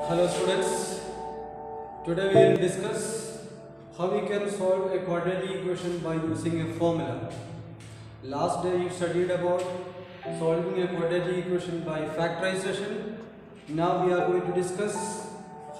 Hello students, today we will discuss how we can solve a quadratic equation by using a formula. Last day you studied about solving a quadratic equation by factorization. Now we are going to discuss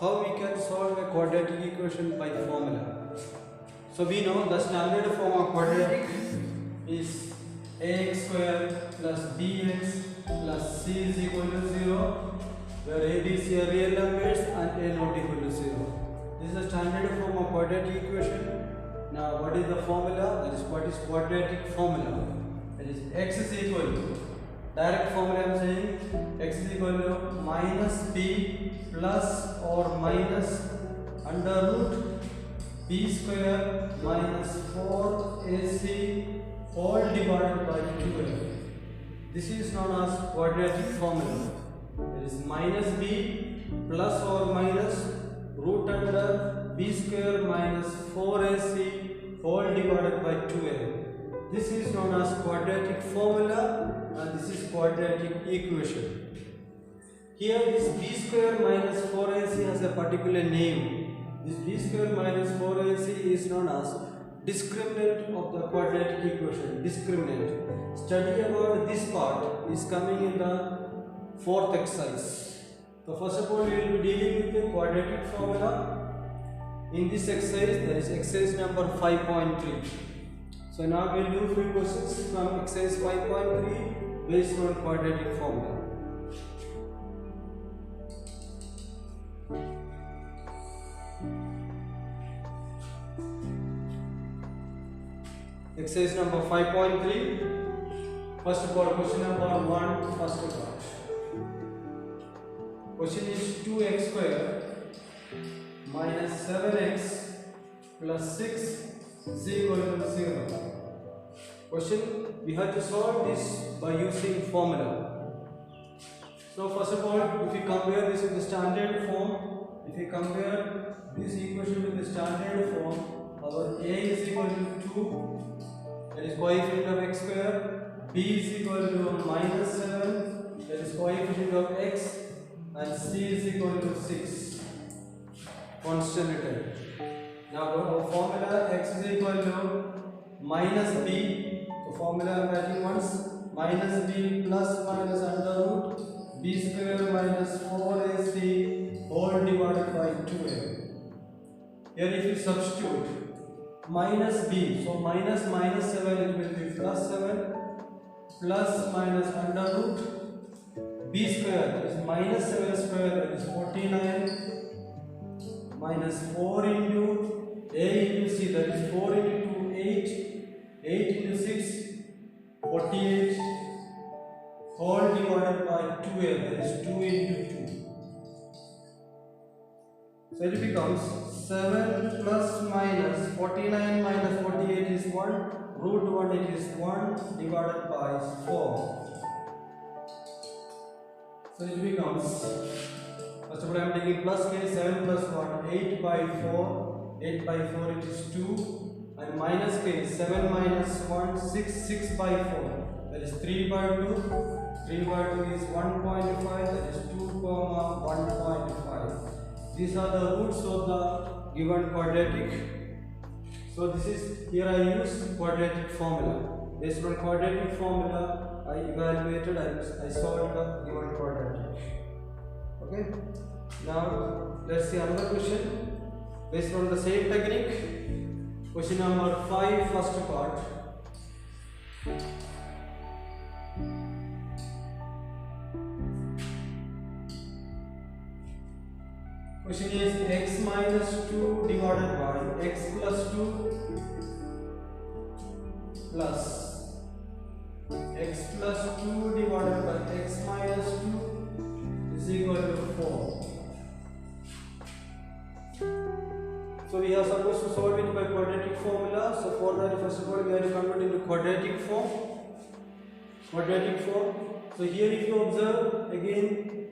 how we can solve a quadratic equation by formula. So we know the standard form of quadratic is ax square plus bx plus c is equal to 0, where a, b, c are real numbers and a not equal to 0. This is the standard form of quadratic equation. Now what is the formula? That is, what is quadratic formula? That is x is equal to, direct formula I am saying, x is equal to minus b plus or minus under root b square minus 4ac all divided by 12. This is known as quadratic formula. It is minus b plus or minus root under b square minus 4ac all divided by 12. This is known as quadratic formula and this is quadratic equation. Here this b square minus 4ac has a particular name. This b square minus 4ac is known as discriminant of the quadratic equation. Discriminant. Study about this part is coming in the fourth exercise. So first of all we will be dealing with the quadratic formula. In this exercise there is exercise number 5.3. So now we will do few questions from exercise 5.3 based on quadratic formula. Exercise number 5.3. First of all, question number 1, first part. Question is 2x square minus 7x plus 6 is equal to 0. Question, we have to solve this by using formula. So first of all, if we compare this with the standard form, if we compare this equation with the standard form, our a is equal to 2, that is coefficient of x square, b is equal to minus 7, that is coefficient of x, and c is equal to 6, constant return. Now our formula x is equal to minus b, the formula I am writing once, minus b plus minus under root b square minus 4ac all divided by 12. Here if you substitute minus b, so minus 7 it will be plus 7 plus minus under root b square, that is minus 7 square, that is 49 minus 4 into a into c, that is 4 into 2, 8 into 6, 48 all divided by 12, that is 2 into 2. So it becomes 7 plus minus 49 minus 48 is 1, root 1 it is 1 divided by 4. So it becomes, first of all I am taking plus k, 7 plus 1, 8 by 4, 8 by 4 it is 2, and minus k, 7 minus 1, 6 by 4, that is 3 by 2, 3 by 2 is 1.5, that is 2 comma 1.5. These are the roots of the given quadratic. So this is, here I use quadratic formula. Based on quadratic formula, I evaluated, I solved the given quadratic. Okay. Now let's see another question. Based on the same technique, question number 5, first part. Question is x minus 2 divided by x plus 2 plus x plus 2 divided by x minus 2 is equal to 4. So we are supposed to solve it by quadratic formula. So for that, first of all we have to convert into quadratic form. So here if you observe again,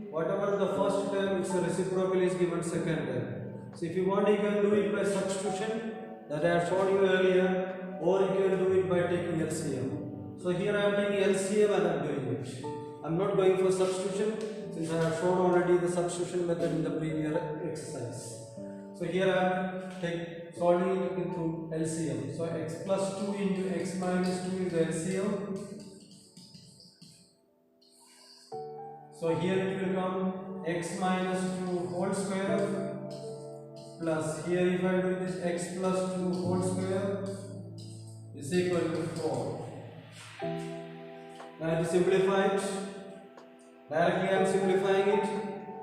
whatever the first term, its reciprocal is given second term. So if you want, you can do it by substitution that I have shown you earlier, or you can do it by taking LCM. So here I am taking LCM and I am doing it. I am not going for substitution. since I have shown already the substitution method in the previous exercise. So here I am solving it into LCM. So x plus 2 into x minus 2 is the LCM. So here it will come x minus 2 whole square plus here if I do this x plus 2 whole square is equal to 4. Now I have to simplify it. Directly I am simplifying it.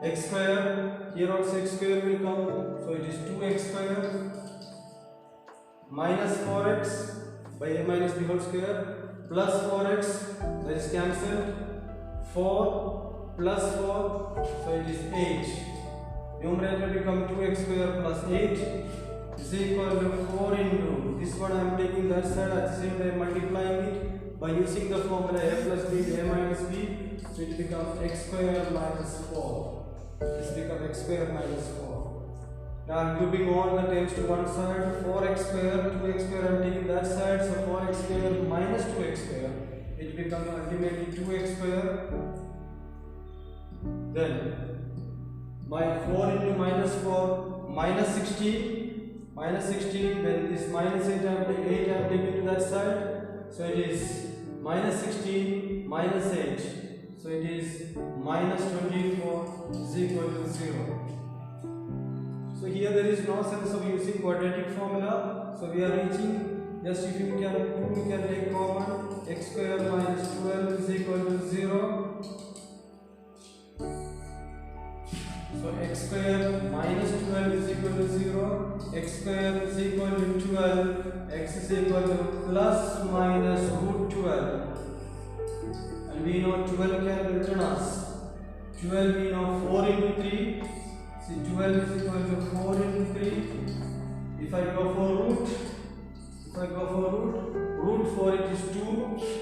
X square, here also x square will come, so it is 2x square minus 4x by a minus b whole square plus 4x, that is cancelled, 4 plus 4, so it is 8. Numerator will become 2x square plus 8 is equal to 4 into, this one I am taking that side, at the same time multiplying it by using the formula a plus b, a minus b, so it becomes x square minus 4. This becomes x square minus 4. Now I am grouping all the terms to one side. 4x square, 2x square I am taking that side, so 4x square minus 2x square, it becomes ultimately 2x square. Then my 4 into minus 4 minus 16, then this minus 8 I am taking to that side, so it is minus 16 minus 8, so it is minus 24 is equal to 0. So here there is no sense of using quadratic formula, so we are reaching, just if you can take common, x square minus 12 is equal to 0. So x square minus 12 is equal to 0, x square is equal to 12, x is equal to plus minus root 12. And we know 12 can return us. 12 we know 4 into 3. See 12 is equal to 4 into 3. If I go for root 4 it is 2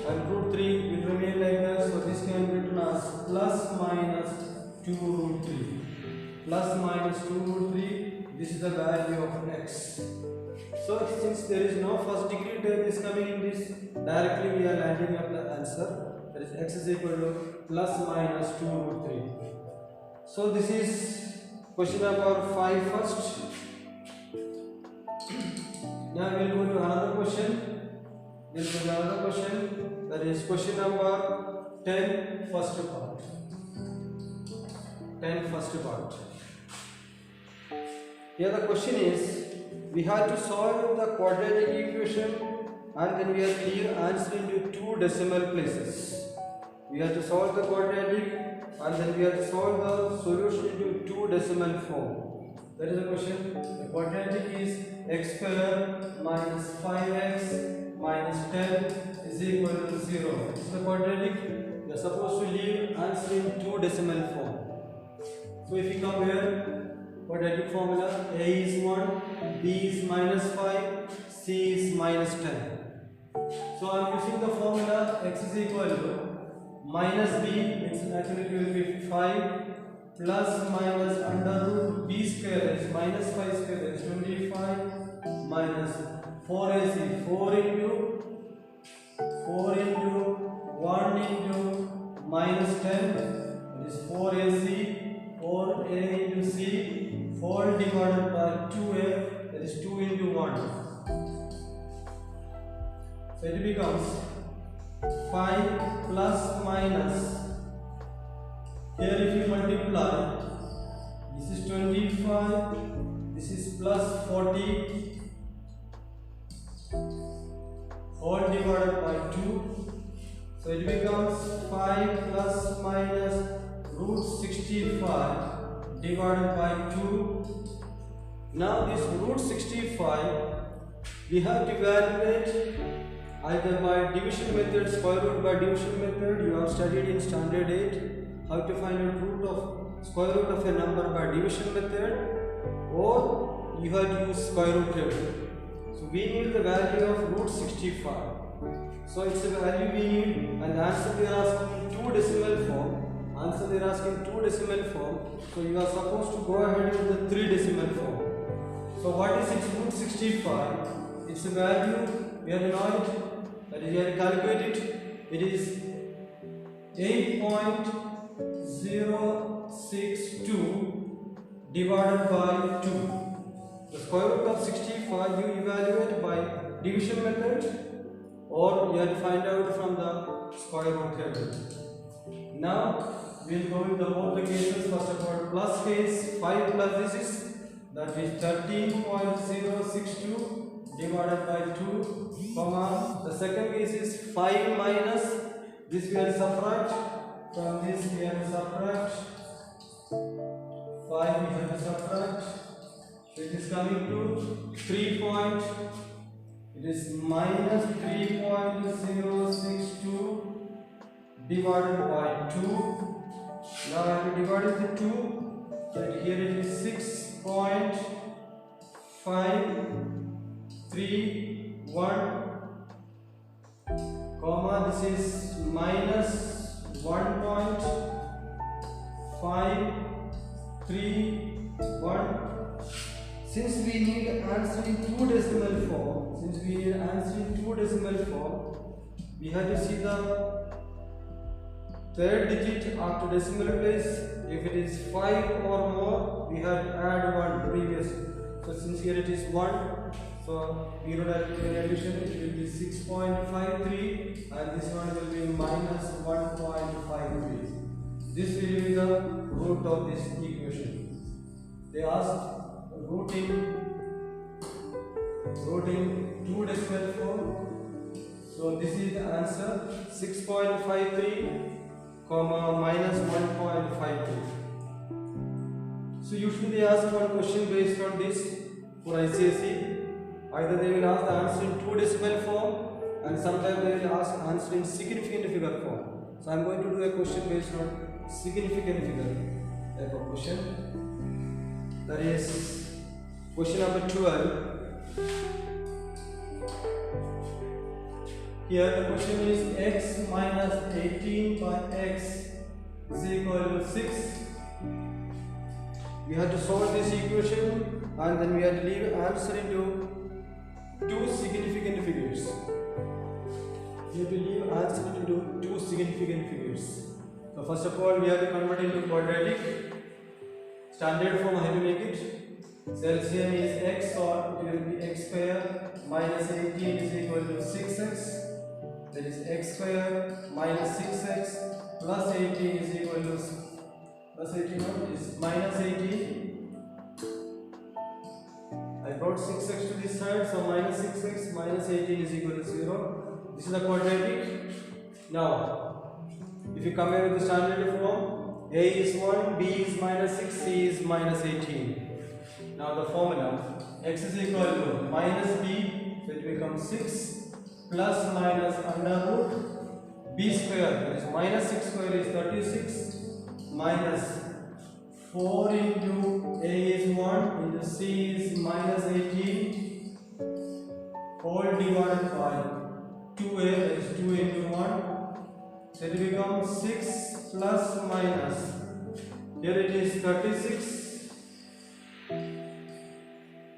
and root 3 will remain like that. So this can be written as plus minus 2 root 3. Plus minus 2 root 3, this is the value of x. So since there is no first degree term is coming in this, directly we are landing up the answer. That is x is equal to plus minus 2 root 3. So this is question number 5 first. Now we will go to another question. That is question number 10 first part. 10 first part. Here the question is, we have to solve the quadratic equation and then we have to leave answer into 2 decimal places. We have to solve the quadratic and then we have to solve the solution into 2 decimal form. That is the question. The quadratic is x square minus 5x minus 10 is equal to 0. This is the quadratic. We are supposed to leave answer in 2 decimal form. So if you come here, quadratic formula, a is 1, b is minus 5, c is minus 10. So I am using the formula x is equal to minus b, it's naturally it will be 5 plus minus under root b square, that is minus 5 square, that is 25 minus 4ac, 4 into 1 into minus 10, that is 4ac, 4a into c, 4 divided by 2a, that is 2 into 1. So it becomes 5 plus minus, here if you multiply, this is 25, this is plus 40, all divided by 2, so it becomes 5 plus minus root 65 divided by 2. Now this root 65 we have to evaluate either by division method, square root by division method. You have studied in standard 8 how to find a root of square root of a number by division method, or you have to use square root table. So we need the value of root 65. So it's a value we need, and the answer they are asking in 2 decimal form. Answer they are asking 2 decimal form. So you are supposed to go ahead with the 3 decimal form. So what is its root 65? It's a value, we have to know it, that is we have to calculate it. It is 8.0 0.062 divided by 2. The square root of 65 you evaluate by division method, or you have to find out from the square root table. Now we will go into both the cases. First of all, plus case, 5 plus this is, that is 13.062 divided by 2, comma, the second case is 5 minus this, we have to subtract from this, we have to subtract 5, we have to subtract, so it is coming to 3 point, it is minus 3.062 divided by 2. Now I have to divide it with 2, so here it is 6.531, comma, this is minus 1.531. Since we need answer in 2 decimal form, we have to see the third digit after decimal place. If it is 5 or more, we have to add 1 previous. So since here it is 1, so we don't have to do any addition. It will be 6.53, and this one will be minus 1.53. This will be the root of this equation. They asked rooting 2 decimal form. So this is the answer, 6.53 comma minus 1.53. So usually they ask one question based on this for ICSE. Either they will ask the answer in 2 decimal form, and sometimes they will ask answer in significant figure form. So I am going to do a question based on significant figure type of question. That is question number 12. Here the question is x minus 18 by x is equal to 6. We have to solve this equation, and then we have to leave answer into 2 significant figures. We have to leave answer into 2 significant figures. So first of all, we have to convert into quadratic. Standard form, how to make it? So LCM is x, or it will be x square minus 18 is equal to 6x. That is x square minus 6x plus 18 is equal to plus 18 is minus 18. I brought 6x to this side, so minus 6x minus 18 is equal to 0. This is the quadratic. Now, if you compare with the standard form, a is 1, b is minus 6, c is minus 18. Now the formula, x is equal to minus b, so it becomes 6 plus minus under root b square, that is minus 6 square is 36, minus 4 into a is 1 into c is minus 18, all divided by 2a, that is 2 into 1, so it becomes 6 plus minus, here it is 36.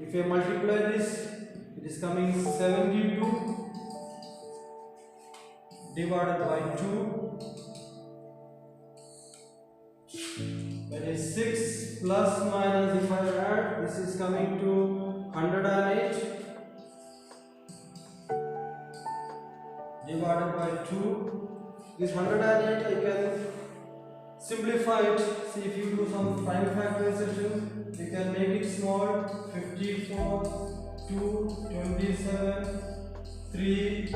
If I multiply this, it is coming 72 divided by 2, that is 6 plus minus, if I add, this is coming to 108 divided by 2. This 108 I can simplify it. See, if you do some prime factorization, you can make it small. 54, 2, 27, 3,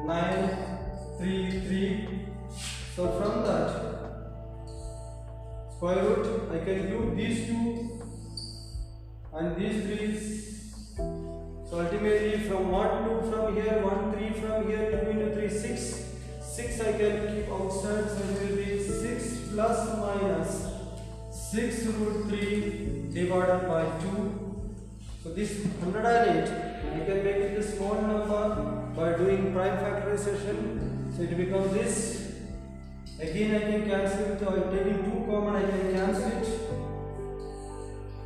9, 3, 3. So from that square root, I can do these 2 and these 3's. So ultimately from 1, 2 from here, 1, 3 from here, 2 into 3, 6. 6 I can keep outside, so it will be 6 plus minus 6 root 3 divided by 2. So this 108, I can make it a small number by doing prime factorization. So it becomes this. Again I can cancel it, or taking 2 common I can cancel it.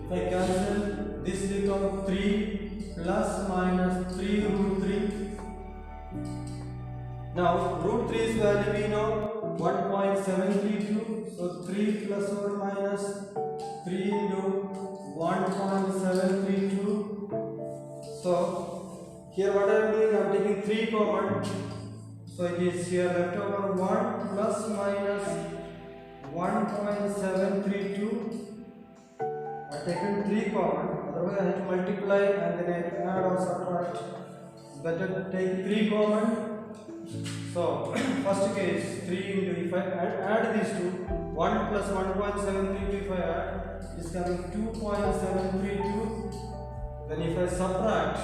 If I cancel, this becomes 3 plus minus 3 root 3. Now root 3's value we know 1.732, so 3 3 plus or minus 3 into 1.732. So here what I am doing, I am taking 3 common. So it is here left over 1 plus minus 1.732. I have taken 3 common, otherwise I have to multiply and then I have to add or subtract. Better take 3 common. So first case 3 into, if I add these two, 1 plus 1.732, if I add, it is coming 2.732. Then if I subtract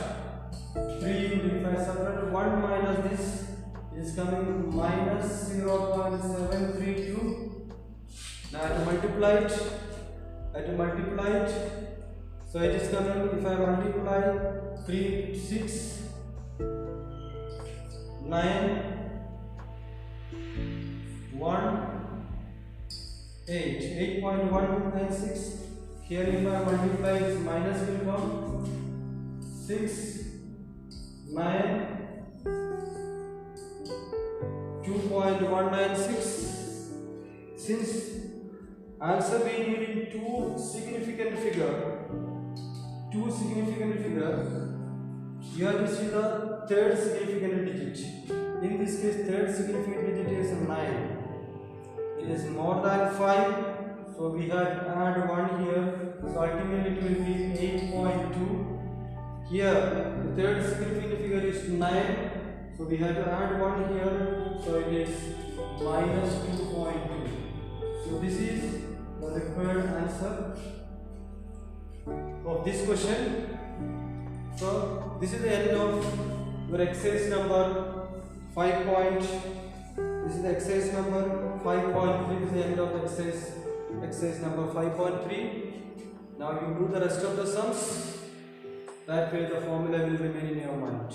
3 into, if I subtract 1 minus this, it is coming minus 0.732. Now I have to multiply it. So it is coming, if I multiply 3, 6, 9, 1, 8, 8.196. Here if I multiply, this minus will come 6, 9, 2.196. Since answer we need in two significant figure, you have to see the third significant digit. In this case, third significant digit is 9. It is more than 5, so we have to add 1 here. So ultimately it will be 8.2. Here the third significant figure is 9, so we have to add 1 here. So it is minus 2.2. So this is the required answer of this question. So this is the end of your exercise number 5 point. This is the exercise number 5.3. This is the end of the exercise number 5.3. Now you do the rest of the sums. That way the formula will remain in your mind.